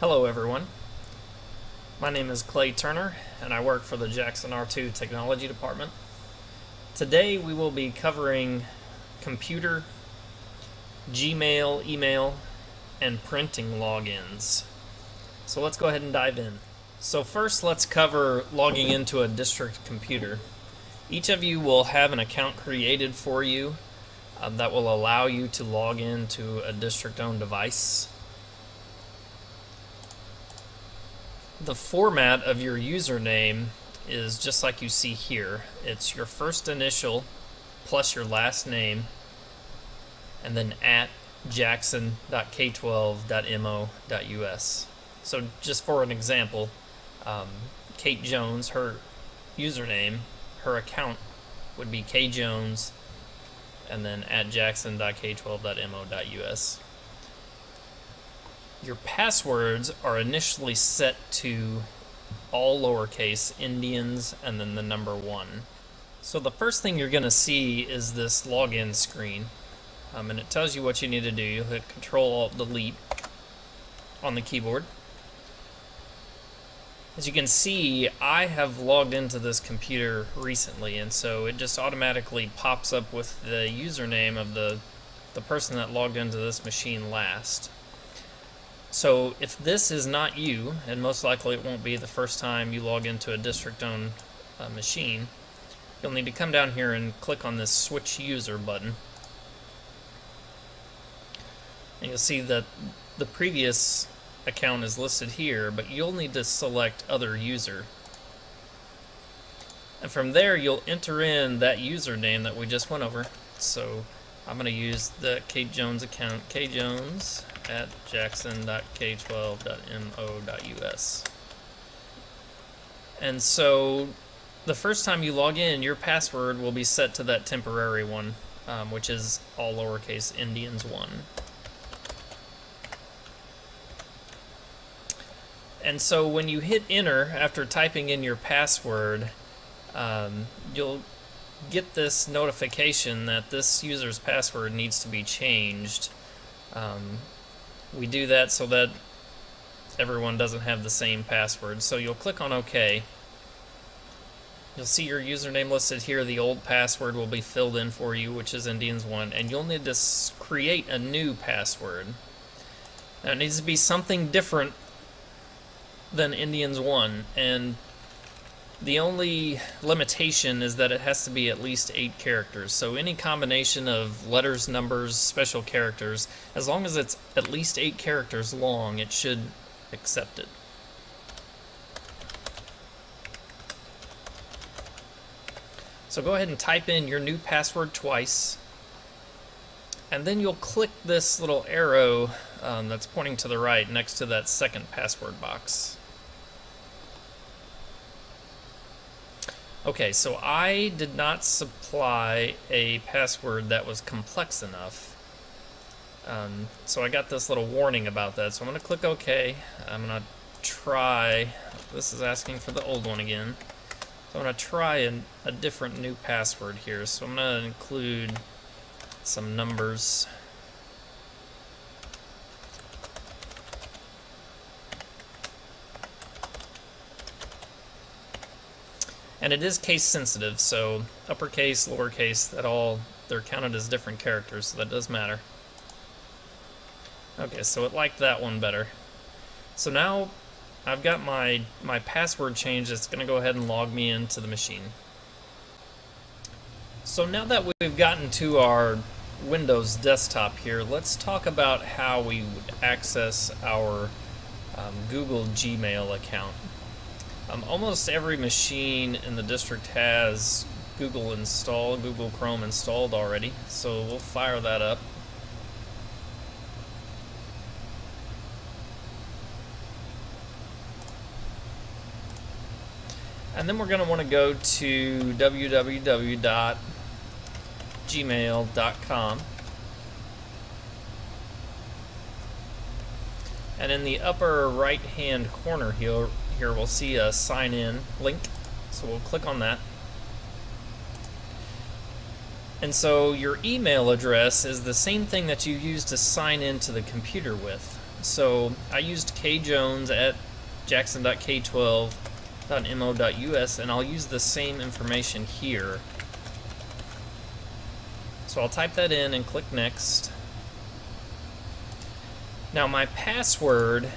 Hello everyone, my name is Clay Turner and I work for the Jackson R2 Technology Department. Today we will be covering computer, Gmail, email, and printing logins. So let's go ahead and dive in. So first let's cover logging into a district computer. Each of you will have an account created for you that will allow you to log into a district-owned device. The format of your username is just like you see here. It's your first initial plus your last name and then at jackson.k12.mo.us. So just for an example, Kate Jones, her username, her account would be kjones and then at jackson.k12.mo.us. Your passwords are initially set to all lowercase Indians and then the number 1. So the first thing you're going to see is this login screen, and it tells you what you need to do. You'll hit Control-Alt-Delete on the keyboard. As you can see, I have logged into this computer recently, and so it just automatically pops up with the username of the person that logged into this machine last. So if this is not you, and most likely it won't be the first time you log into a district-owned machine, you'll need to come down here and click on this Switch User button. And you'll see that the previous account is listed here, but you'll need to select Other User. And from there you'll enter in that username that we just went over. So I'm going to use the Kate Jones account, kjones at jackson.k12.mo.us. And so the first time you log in, your password will be set to that temporary one, which is all lowercase Indians 1. And so when you hit enter after typing in your password, you'll get this notification that this user's password needs to be changed. We do that so that everyone doesn't have the same password. So you'll click on OK. You'll see your username listed here. The old password will be filled in for you, which is Indians 1, and you'll need to create a new password. Now it needs to be something different than Indians 1, and the only limitation is that it has to be at least 8 characters. So any combination of letters, numbers, special characters, as long as it's at least 8 characters long, it should accept it. So go ahead and type in your new password twice, and then you'll click this little arrow that's pointing to the right next to that second password box. Okay, so I did not supply a password that was complex enough. So I got this little warning about that. So I'm going to click OK. I'm going to try, this is asking for the old one again. So I'm going to try a different new password here. So I'm going to include some numbers. And it is case sensitive, so uppercase, lowercase, they're counted as different characters, so that does matter. Okay, so it liked that one better. So now I've got my password changed. It's going to go ahead and log me into the machine. So now that we've gotten to our Windows desktop here, let's talk about how we would access our Google Gmail account. Almost every machine in the district has Google Chrome installed already, so we'll fire that up. And then we're going to want to go to www.gmail.com. And in the upper right hand corner here we'll see a sign in link, so we'll click on that. And so your email address is the same thing that you use to sign into the computer with. So I used kjones at jackson.k12.mo.us, and I'll use the same information here. So I'll type that in and click next. Now my password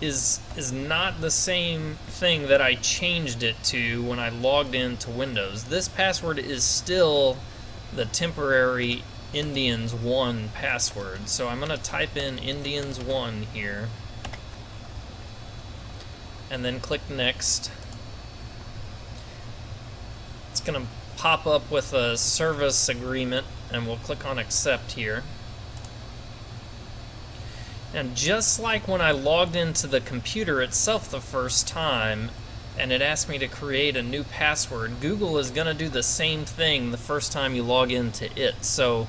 is not the same thing that I changed it to when I logged into Windows. This password is still the temporary Indians1 password. So I'm going to type in Indians1 here and then click next. It's going to pop up with a service agreement, and we'll click on accept here. And just like when I logged into the computer itself the first time and it asked me to create a new password, Google is going to do the same thing the first time you log into it. So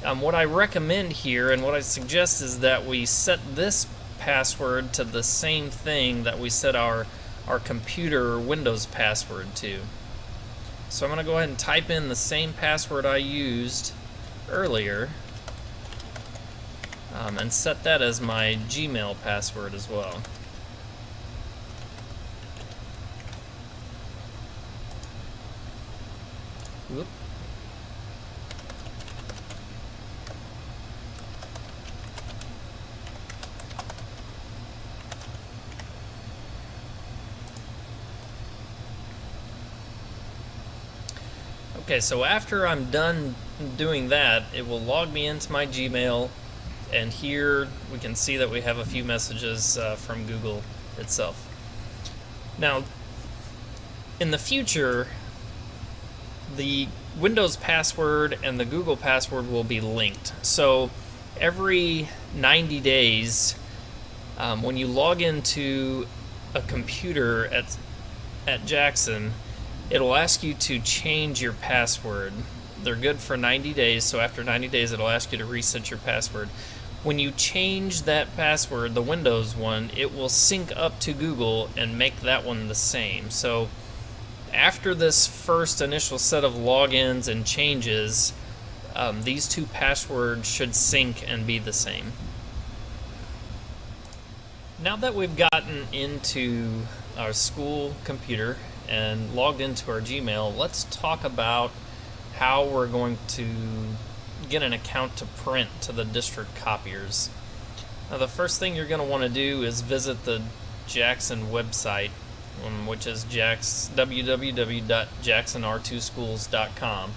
what I recommend here and what I suggest is that we set this password to the same thing that we set our computer Windows password to. So I'm going to go ahead and type in the same password I used earlier. And set that as my Gmail password as well. Whoop. Okay, so after I'm done doing that, it will log me into my Gmail. And here we can see that we have a few messages from Google itself. Now, in the future, the Windows password and the Google password will be linked. So every 90 days, when you log into a computer at Jackson, it'll ask you to change your password. They're good for 90 days, so after 90 days it'll ask you to reset your password. When you change that password, the Windows one, it will sync up to Google and make that one the same. So after this first initial set of logins and changes, these two passwords should sync and be the same. Now that we've gotten into our school computer and logged into our Gmail, let's talk about how we're going to get an account to print to the district copiers. Now, the first thing you're going to want to do is visit the Jackson website, which is www.jacksonr2schools.com.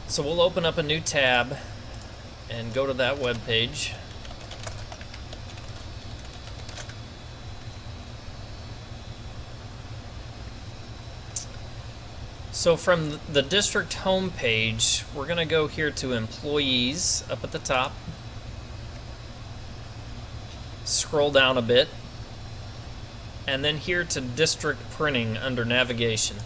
So we'll open up a new tab and go to that web page. So from the district home page, we're going to go here to Employees up at the top. Scroll down a bit. And then here to District Printing under Navigation.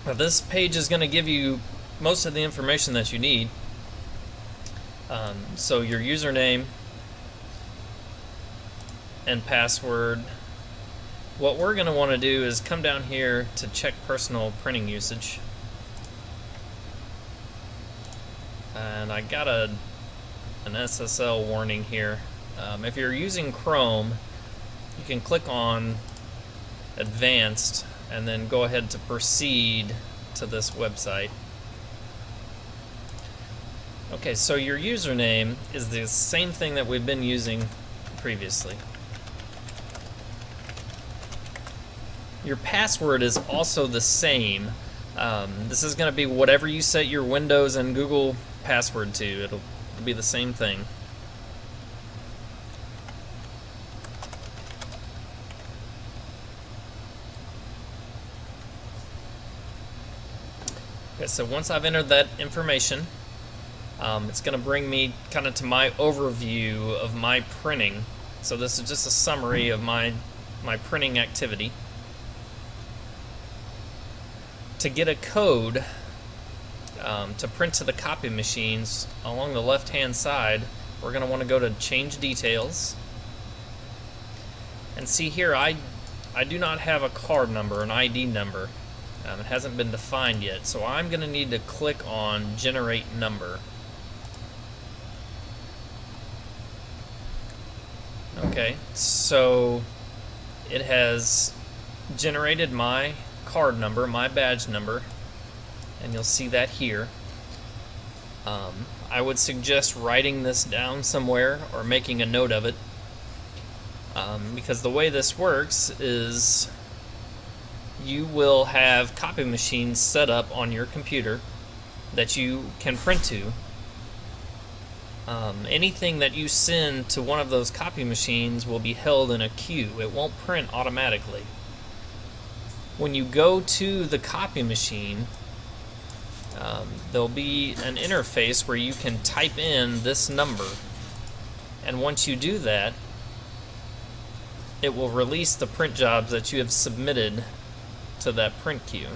Now this page is going to give you most of the information that you need. So your username and password. What we're going to want to do is come down here to check personal printing usage. And I got an SSL warning here. If you're using Chrome, you can click on Advanced and then go ahead to proceed to this website. Okay, so your username is the same thing that we've been using previously. Your password is also the same. This is going to be whatever you set your Windows and Google password to. It'll be the same thing. Okay, so once I've entered that information, it's going to bring me kind of to my overview of my printing. So this is just a summary of my printing activity. To get a code to print to the copy machines, along the left-hand side, we're going to want to go to Change Details. And see here, I do not have a card number, an ID number. It hasn't been defined yet, so I'm going to need to click on Generate Number. Okay, so it has generated my card number, my badge number, and you'll see that here. I would suggest writing this down somewhere or making a note of it, because the way this works is you will have copy machines set up on your computer that you can print to. Anything that you send to one of those copy machines will be held in a queue. It won't print automatically. When you go to the copy machine, there'll be an interface where you can type in this number, and once you do that, it will release the print jobs that you have submitted to that print queue.